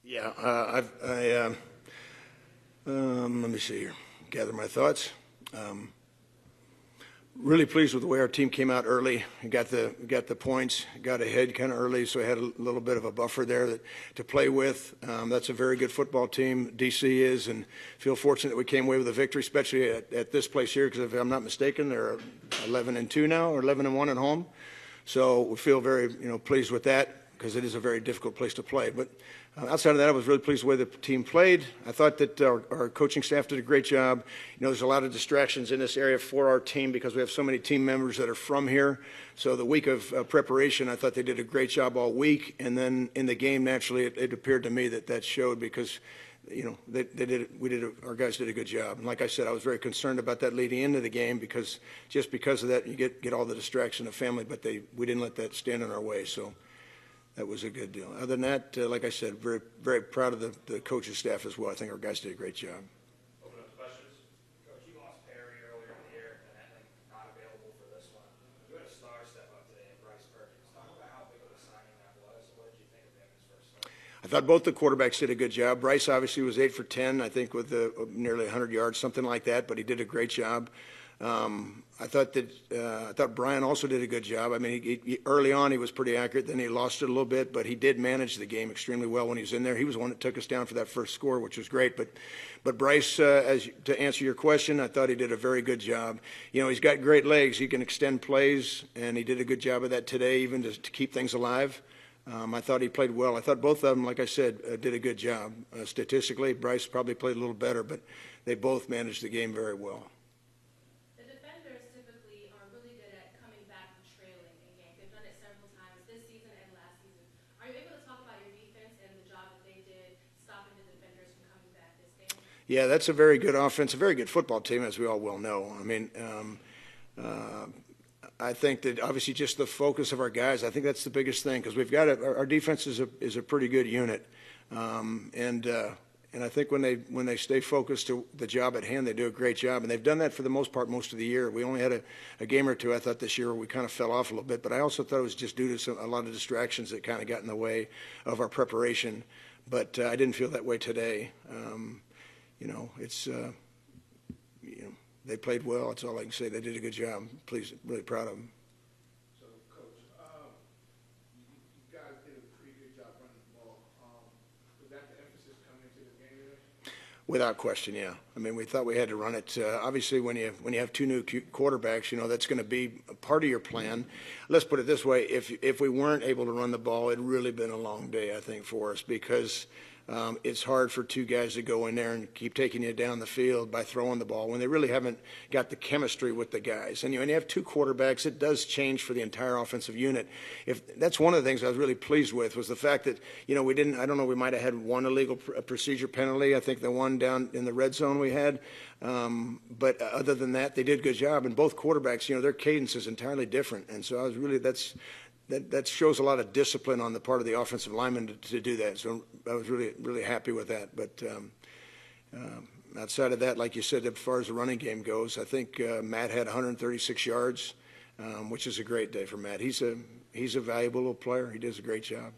Yeah, let me see here. Gather my thoughts. Um, Really pleased with the way our team came out early. Got the points, got ahead kind of early, so I had a little bit of a buffer there to play with. That's a very good football team. DC is, and feel fortunate that we came away with a victory, especially at this place here, because if I'm not mistaken, they're 11-2 now, or 11-1 at home. So we feel very pleased with that, because it is a very difficult place to play. But outside of that, I was really pleased with the way the team played. I thought that our coaching staff did a great job. There's a lot of distractions in this area for our team because we have so many team members that are from here. So the week of preparation, I thought they did a great job all week. And then in the game, naturally, it appeared to me that showed because our guys did a good job. And like I said, I was very concerned about that leading into the game because of that, you get all the distraction of family, but we didn't let that stand in our way. So that was a good deal. Other than that, like I said, very, very proud of the coaching staff as well. I think our guys did a great job. Open up to questions. Coach, you lost Perry earlier in the year and then not available for this one. You had a star step up today in Bryce Perkins. Talk about how big of a signing that was. What did you think of him his first start? I thought both the quarterbacks did a good job. Bryce obviously was 8 for 10, I think, with nearly 100 yards, something like that, but he did a great job. I thought Brian also did a good job. I mean, he early on he was pretty accurate. Then he lost it a little bit, but he did manage the game extremely well when he was in there. He was the one that took us down for that first score, which was great. But Bryce, to answer your question, I thought he did a very good job. He's got great legs. He can extend plays, and he did a good job of that today, even to keep things alive. I thought he played well. I thought both of them, like I said, did a good job. Statistically, Bryce probably played a little better, but they both managed the game very well. The defenders typically are really good at coming back from trailing in games. They've done it several times this season and last season. Are you able to talk about your defense and the job that they did stopping the defenders from coming back this game? Yeah, that's a very good offense, a very good football team, as we all well know. I mean, I think that obviously just the focus of our guys, I think that's the biggest thing because we've got our defense is a pretty good unit, and I think when they stay focused to the job at hand, they do a great job, and they've done that for the most part most of the year. We only had a game or two, I thought, this year where we kind of fell off a little bit, but I also thought it was just due to a lot of distractions that kind of got in the way of our preparation. But I didn't feel that way today. They played well. That's all I can say. They did a good job. Pleased, really proud of them. So, Coach, you guys did a pretty good job running the ball. Was that the emphasis coming into the game today? Without question, yeah. I mean, we thought we had to run it. Obviously, when you have two new quarterbacks, that's going to be a part of your plan. Let's put it this way: if we weren't able to run the ball, it'd really been a long day, I think, for us because. It's hard for two guys to go in there and keep taking you down the field by throwing the ball when they really haven't got the chemistry with the guys. And when you have two quarterbacks, it does change for the entire offensive unit. That's one of the things I was really pleased with was the fact that, we didn't, I don't know, we might have had one illegal procedure penalty. I think the one down in the red zone we had. But other than that, they did a good job. And both quarterbacks, their cadence is entirely different. And so I was really, that shows a lot of discipline on the part of the offensive lineman to do that. So I was really, really happy with that. But outside of that, like you said, as far as the running game goes, I think Matt had 136 yards, which is a great day for Matt. He's a valuable little player. He does a great job.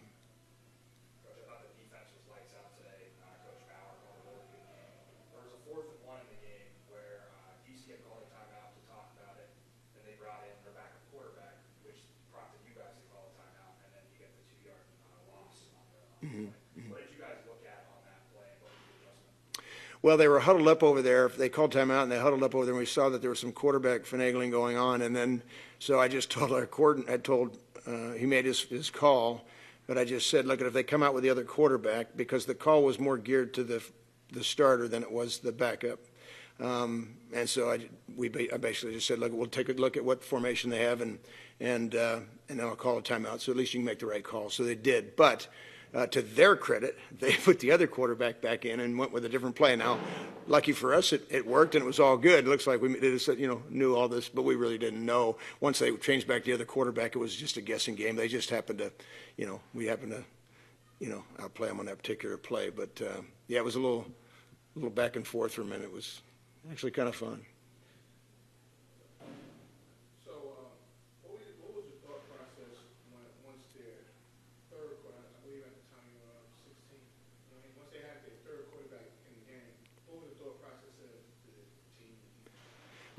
Coach, I thought the defense was lights out today. Coach Bauer called a really good game. There was a 4th and 1 in the game where DC had called a timeout to talk about it. Then they brought in their backup quarterback, which prompted you guys to call a timeout, and then you get the 2-yard loss on the play. What did you guys look at on that play? What was the adjustment? Well, they were huddled up over there. They called timeout, and they huddled up over there, and we saw that there was some quarterback finagling going on. And then, so I just told he made his call, but I just said, look, if they come out with the other quarterback, because the call was more geared to the starter than it was the backup. And so I basically just said, look, we'll take a look at what formation they have, and then I'll call a timeout. So at least you can make the right call. So they did. But to their credit, they put the other quarterback back in and went with a different play. Now, lucky for us, it worked and it was all good. It looks like we knew all this, but we really didn't know. Once they changed back the other quarterback, it was just a guessing game. They just happened to, we happened to, outplay them on that particular play. But yeah, it was a little back and forth for a minute. It was actually kind of fun. So, what was your thought process once their third quarter, I believe at the time you were 16,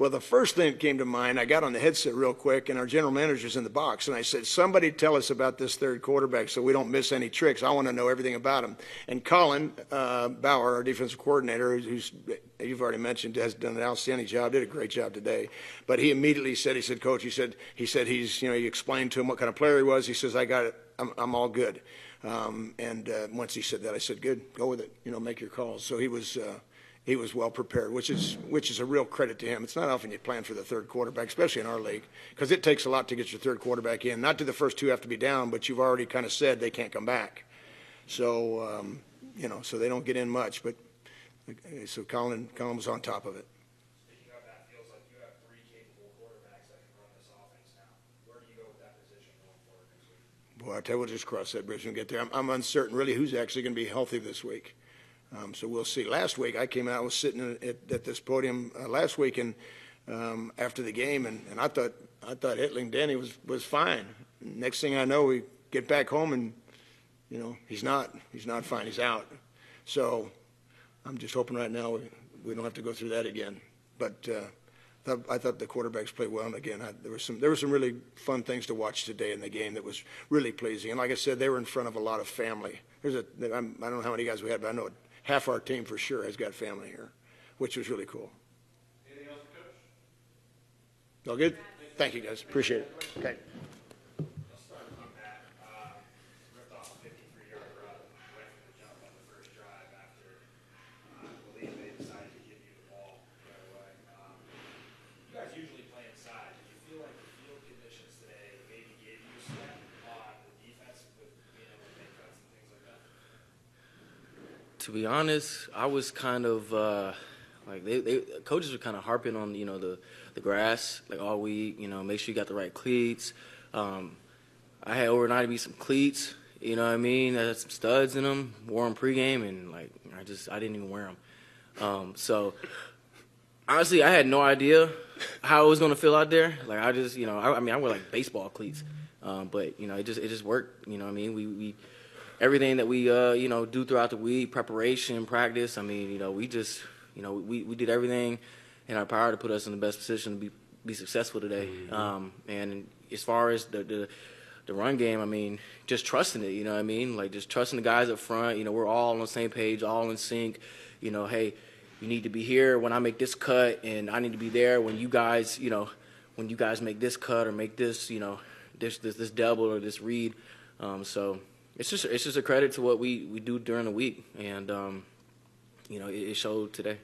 Well, the first thing that came to mind, I got on the headset real quick, and our general manager's in the box, and I said, somebody tell us about this third quarterback so we don't miss any tricks. I want to know everything about him. And Colin Bauer, our defensive coordinator, who's you've already mentioned, has done an outstanding job, did a great job today. But he immediately said, Coach, he said he's, he explained to him what kind of player he was. He says, I got it. I'm all good. Once he said that, I said, good, go with it. Make your calls. So he was well prepared, which is a real credit to him. It's not often you plan for the third quarterback, especially in our league, because it takes a lot to get your third quarterback in. Not that the first two have to be down, but you've already kind of said they can't come back. So, so they don't get in much. But so Colin was on top of it. Speaking of that, feels like you have three capable quarterbacks that can run this offense now. Where do you go with that position going forward next week? Boy, I tell you, we'll just cross that bridge when we get there. I'm uncertain really who's actually going to be healthy this week. So we'll see. Last week I came out, I was sitting at this podium last week and after the game, and I thought Hitling Denny was fine. Next thing I know, we get back home and he's not fine. He's out. So I'm just hoping right now we don't have to go through that again. But I thought the quarterbacks played well, and again there were some really fun things to watch today in the game that was really pleasing. And like I said, they were in front of a lot of family. I don't know how many guys we had, but I know half our team for sure has got family here, which was really cool. Anything else, Coach? All good? Thank you, guys. Appreciate it. Okay. I'll start with you, Matt. Ripped off a 53-yard run right from the jump on the first drive after I believe they decided to give you the ball right away. You guys usually play inside. Did you feel like the field conditions today maybe gave you a step on the defense with being able to make cuts and things like that? To be honest, I was kind of like they coaches were kind of harping on the grass like all week. Make sure you got the right cleats. I had overnight to be some cleats. You know what I mean? I had some studs in them. Wore them pregame, and like I didn't even wear them. So honestly, I had no idea how it was gonna feel out there. Like I just I wear like baseball cleats, but it just worked. You know what I mean? We everything that we do throughout the week, preparation, practice. I mean, we just we did everything in our power to put us in the best position to be successful today. And as far as the run game, I mean, just trusting it. You know what I mean? Like just trusting the guys up front. We're all on the same page, all in sync. Hey, you need to be here when I make this cut, and I need to be there when you guys make this cut or make this this double or this read. So. It's just a credit to what we do during the week, and it showed today.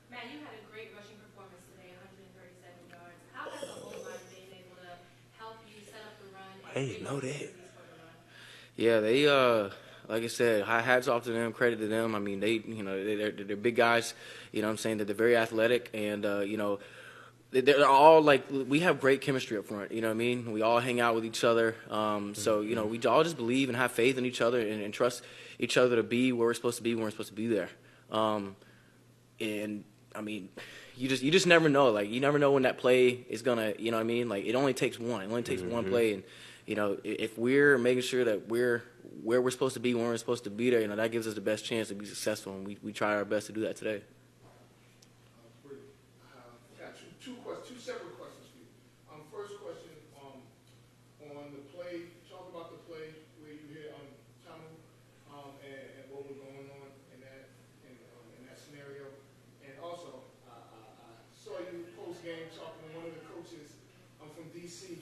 Matt, you had a great rushing performance today, 137 yards. How has the whole line been able to help you set up the run? I didn't know that. Yeah, they like I said, hats off to them, credit to them. I mean, they're big guys. You know what I'm saying? That they're very athletic, and they're all like, we have great chemistry up front. You know what I mean? We all hang out with each other. So we all just believe and have faith in each other and trust each other to be where we're supposed to be when we're supposed to be there. And I mean, you just never know. Like you never know when that play is gonna. You know what I mean? Like it only takes one. It only takes one play, and if we're making sure that we're where we're supposed to be when we're supposed to be there, that gives us the best chance to be successful. And we try our best to do that today. Got two separate questions for you. First question, on the play, talk about the play where you hit Tamu, and what was going on in that scenario. And also, I saw you post game talking to one of the coaches from DC.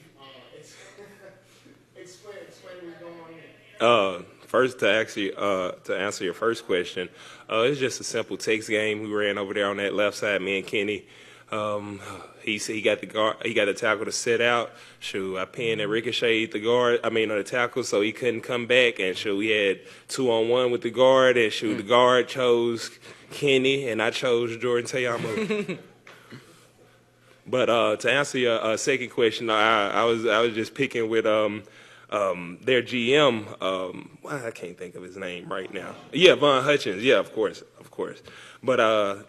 Explain what's going on there. First, to answer your first question, it's just a simple takes game. We ran over there on that left side, me and Kenny. He got the guard. He got the tackle to sit out. I pinned and ricocheted the tackle, so he couldn't come back. And we had 2-on-1 with the guard. And the guard chose Kenny, and I chose Jordan Tayamo. But to answer your second question, I was just picking with their GM. I can't think of his name right now. Yeah, Von Hutchins. Yeah, of course. But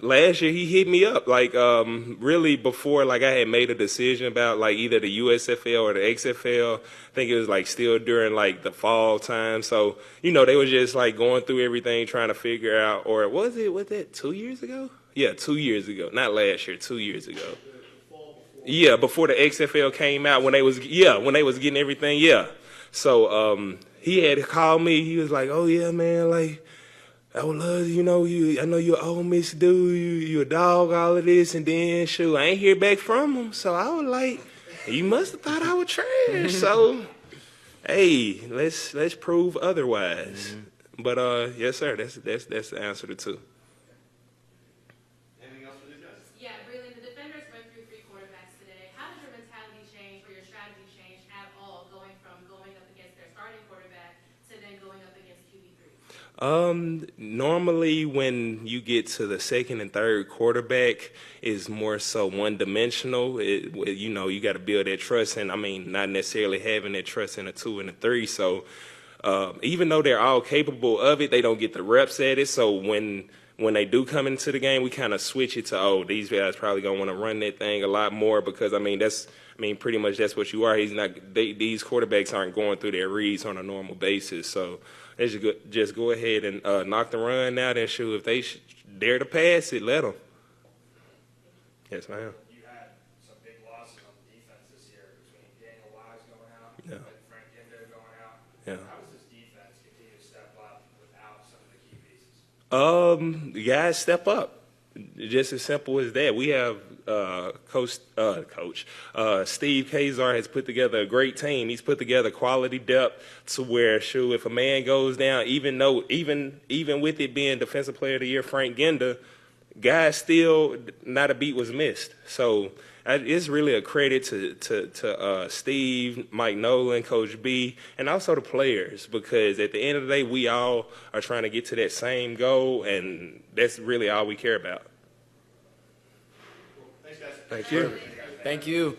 last year he hit me up really before I had made a decision about either the USFL or the XFL. I think it was still during the fall time. So they were just going through everything trying to figure out. Or was that 2 years ago? Yeah, 2 years ago. Not last year, 2 years ago. Yeah, before the XFL came out, when they was getting everything, yeah. So he had called me. He was like, "Oh yeah, man, like I would love, I know you're an Ole Miss dude, you a dog, all of this, and then shoot, I ain't hear back from him." So I was like, "You must have thought I was trash." So, hey, let's prove otherwise. But yes, sir, that's the answer to two. Anything else for these guys? Yeah, really, the defenders went through 3 quarterbacks today. How did your mentality change or your strategy change at all going up against their starting quarterback to then going up against QB3? Normally when you get to the second and third quarterback, is more so one-dimensional. You got to build that trust, and I mean, not necessarily having that trust in a 2 and a 3. So even though they're all capable of it, they don't get the reps at it. So when they do come into the game, we kind of switch it to, these guys probably gonna want to run that thing a lot more because pretty much that's what you are. These quarterbacks aren't going through their reads on a normal basis. So they should just go ahead and knock the run out and shoot. If they dare to pass it, let them. Yes, ma'am. You had some big losses on the defense this year between Daniel Wise going out Yeah. and Frank Ginder going out. Yeah. How does this defense continue to step up without some of the key pieces? The guys step up. Just as simple as that. We have Coach Steve Kazar has put together a great team. He's put together quality depth to where, if a man goes down, even with it being Defensive Player of the Year, Frank Ginder, guys still not a beat was missed. So it's really a credit to Steve, Mike Nolan, Coach B, and also the players, because at the end of the day, we all are trying to get to that same goal, and that's really all we care about. Thanks, guys. Thank you. Thank you.